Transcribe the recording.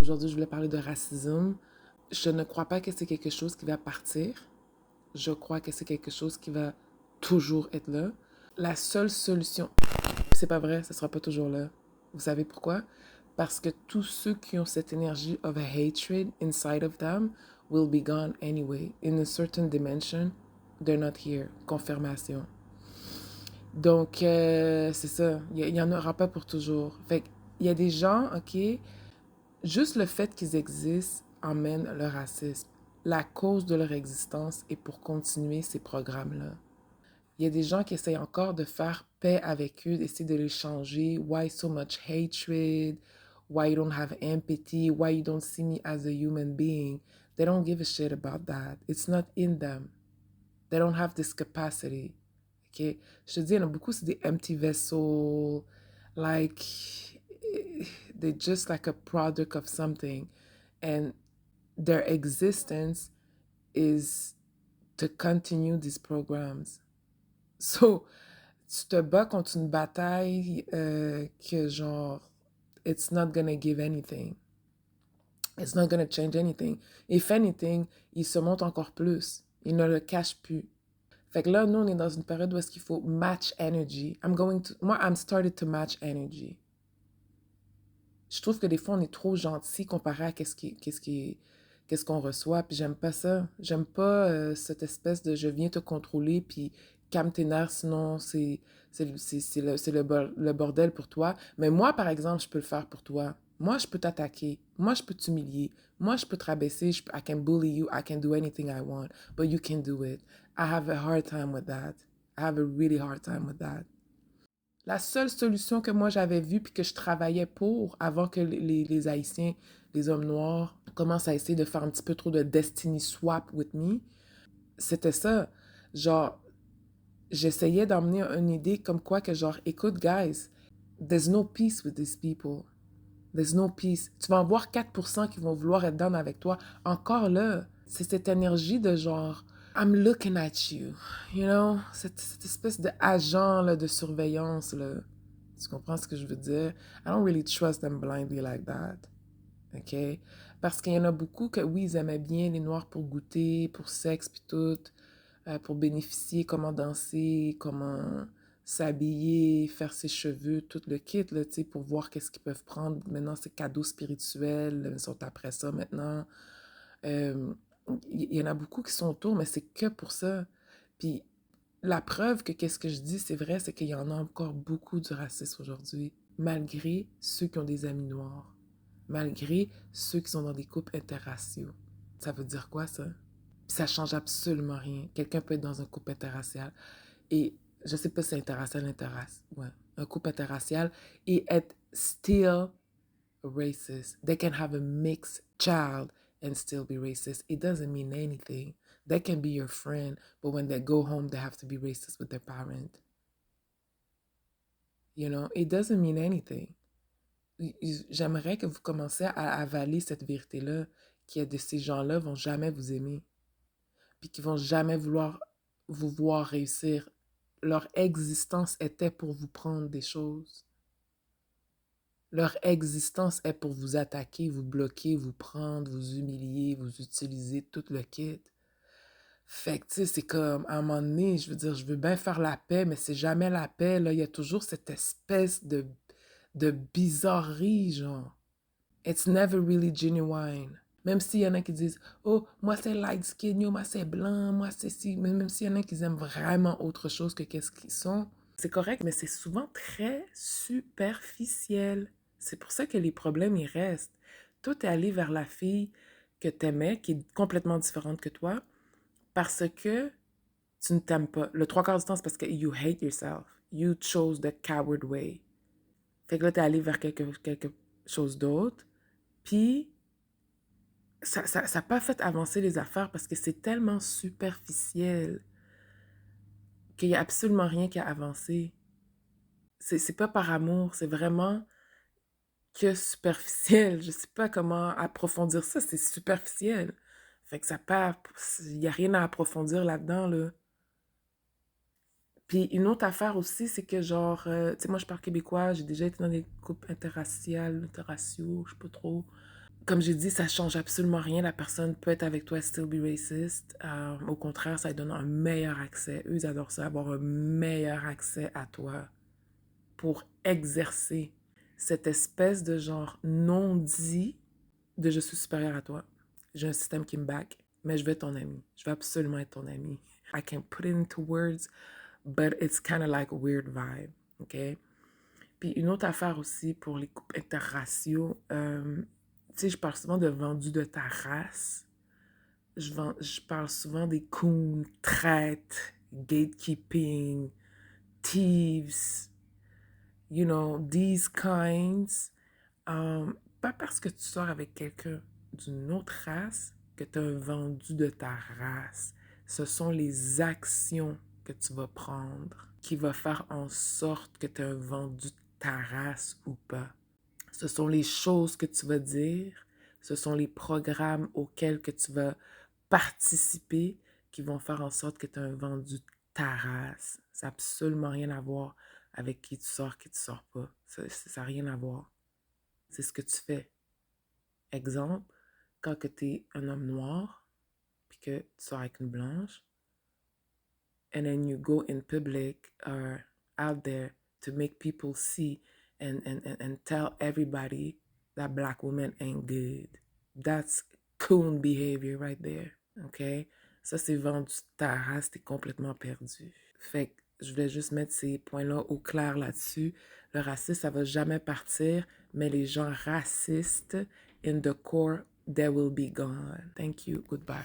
Aujourd'hui, je voulais parler de racisme. Je ne crois pas que c'est quelque chose qui va partir. Je crois que c'est quelque chose qui va toujours être là. La seule solution, c'est pas vrai, ça sera pas toujours là. Vous savez pourquoi? Parce que tous ceux qui ont cette énergie of hatred inside of them will be gone anyway. In a certain dimension, they're not here. Confirmation. Donc, c'est ça. Il y en aura pas pour toujours. Fait il y a des gens, OK, juste le fait qu'ils existent emmène le racisme. La cause de leur existence est pour continuer ces programmes-là. Il y a des gens qui essayent encore de faire paix avec eux, d'essayer de les changer. Why so much hatred? Why you don't have empathy? Why you don't see me as a human being? They don't give a shit about that. It's not in them. They don't have this capacity. OK? Je te dis, il y en a beaucoup, c'est des empty vessels. Like, they're just like a product of something. And their existence is to continue these programs. So, tu te bats contre une bataille que genre, it's not gonna give anything. It's not gonna change anything. If anything, il se monte encore plus. Il ne le cache plus. Fait que là, nous, on est dans une période où est-ce qu'il faut match energy. Moi, I'm started to match energy. Je trouve que des fois, on est trop gentil comparé à qu'est-ce qu'on reçoit, puis j'aime pas ça. J'aime pas cette espèce de je viens te contrôler, puis calme tes nerfs, sinon c'est le bordel pour toi. Mais moi, par exemple, je peux le faire pour toi. Moi, je peux t'attaquer. Moi, je peux t'humilier. Moi, je peux te rabaisser. I can bully you. I can do anything I want. But you can do it. I have a hard time with that. I have a really hard time with that. La seule solution que moi j'avais vue puis que je travaillais pour avant que les Haïtiens, les hommes noirs, commencent à essayer de faire un petit peu trop de destiny swap with me, c'était ça. Genre, j'essayais d'emmener une idée comme quoi que genre, écoute, guys, there's no peace with these people. There's no peace. Tu vas en voir 4% qui vont vouloir être down avec toi. Encore là, c'est cette énergie de genre, I'm looking at you. You know? Cette espèce d'agent là, de surveillance. Là. Tu comprends ce que je veux dire? I don't really trust them blindly like that. OK? Parce qu'il y en a beaucoup que, oui, ils aimaient bien les Noirs pour goûter, pour sexe, puis tout, pour bénéficier, comment danser, comment s'habiller, faire ses cheveux, tout le kit, là, tu sais, pour voir qu'est-ce qu'ils peuvent prendre. Maintenant, c'est cadeaux spirituels, ils sont après ça maintenant. Il y en a beaucoup qui sont autour, mais c'est que pour ça. Puis la preuve que qu'est-ce que je dis, c'est vrai, c'est qu'il y en a encore beaucoup du racisme aujourd'hui, malgré ceux qui ont des amis noirs, malgré ceux qui sont dans des couples interraciaux. Ça veut dire quoi, ça? Puis ça change absolument rien. Quelqu'un peut être dans un couple interracial et, je sais pas si c'est interracial, ouais, un couple interracial et être still racist. They can have a mixed child and still be racist. It doesn't mean anything. They can be your friend, but when they go home, they have to be racist with their parent. You know, it doesn't mean anything. J'aimerais que vous commenciez à avaler cette vérité-là, qu'il y a de ces gens-là vont jamais vous aimer, puis qu'ils vont jamais vouloir vous voir réussir. Leur existence était pour vous prendre des choses. Leur existence est pour vous attaquer, vous bloquer, vous prendre, vous humilier, vous utiliser, tout le kit. Fait que, tu sais, c'est comme, à un moment donné, je veux dire, je veux bien faire la paix, mais c'est jamais la paix, là. Il y a toujours cette espèce de bizarrerie, genre. It's never really genuine. Même s'il y en a qui disent, oh, moi c'est light skin, yo, moi c'est blanc, moi c'est ci. Même s'il y en a qui aiment vraiment autre chose que qu'est-ce qu'ils sont, c'est correct, mais c'est souvent très superficiel. C'est pour ça que les problèmes, ils restent. Toi, t'es allé vers la fille que t'aimais, qui est complètement différente que toi, parce que tu ne t'aimes pas. Le trois quarts du temps, c'est parce que you hate yourself. You chose the coward way. Fait que là, t'es allé vers quelque chose d'autre. Puis, ça n'a pas fait avancer les affaires parce que c'est tellement superficiel qu'il n'y a absolument rien qui a avancé. C'est pas par amour, c'est vraiment que superficiel. Je sais pas comment approfondir ça, c'est superficiel. Fait que ça part, il n'y a rien à approfondir là-dedans, là. Puis une autre affaire aussi, c'est que genre, tu sais, moi je parle québécois, j'ai déjà été dans des couples interraciaux, je sais pas trop. Comme j'ai dit, ça change absolument rien. La personne peut être avec toi, still be racist. Au contraire, ça lui donne un meilleur accès. Eux, ils adorent ça, avoir un meilleur accès à toi pour exercer cette espèce de genre non-dit de je suis supérieur à toi. J'ai un système qui me back, mais je vais être ton ami. Je vais absolument être ton ami. I can't put it into words, but it's kind of like a weird vibe, OK? Puis une autre affaire aussi pour les couples interraciaux, tu sais, je parle souvent de vendus de ta race. Je parle souvent des coons, traites, gatekeeping, thieves, you know, these kinds. Pas parce que tu sors avec quelqu'un d'une autre race que tu as un vendu de ta race. Ce sont les actions que tu vas prendre qui va faire en sorte que tu as un vendu de ta race ou pas. Ce sont les choses que tu vas dire, ce sont les programmes auxquels que tu vas participer qui vont faire en sorte que tu as un vendu de ta race. Ça n'a absolument rien à voir avec qui tu sors pas. Ça n'a rien à voir. C'est ce que tu fais. Exemple, quand tu es un homme noir, puis que tu sors avec une blanche, and then you go in public or out there to make people see and tell everybody that black women ain't good. That's coon behavior right there, OK? Ça, c'est vendu ta race, t'es complètement perdu. Fait que je voulais juste mettre ces points-là au clair là-dessus. Le racisme, ça va jamais partir, mais les gens racistes, in the core, they will be gone. Thank you. Goodbye.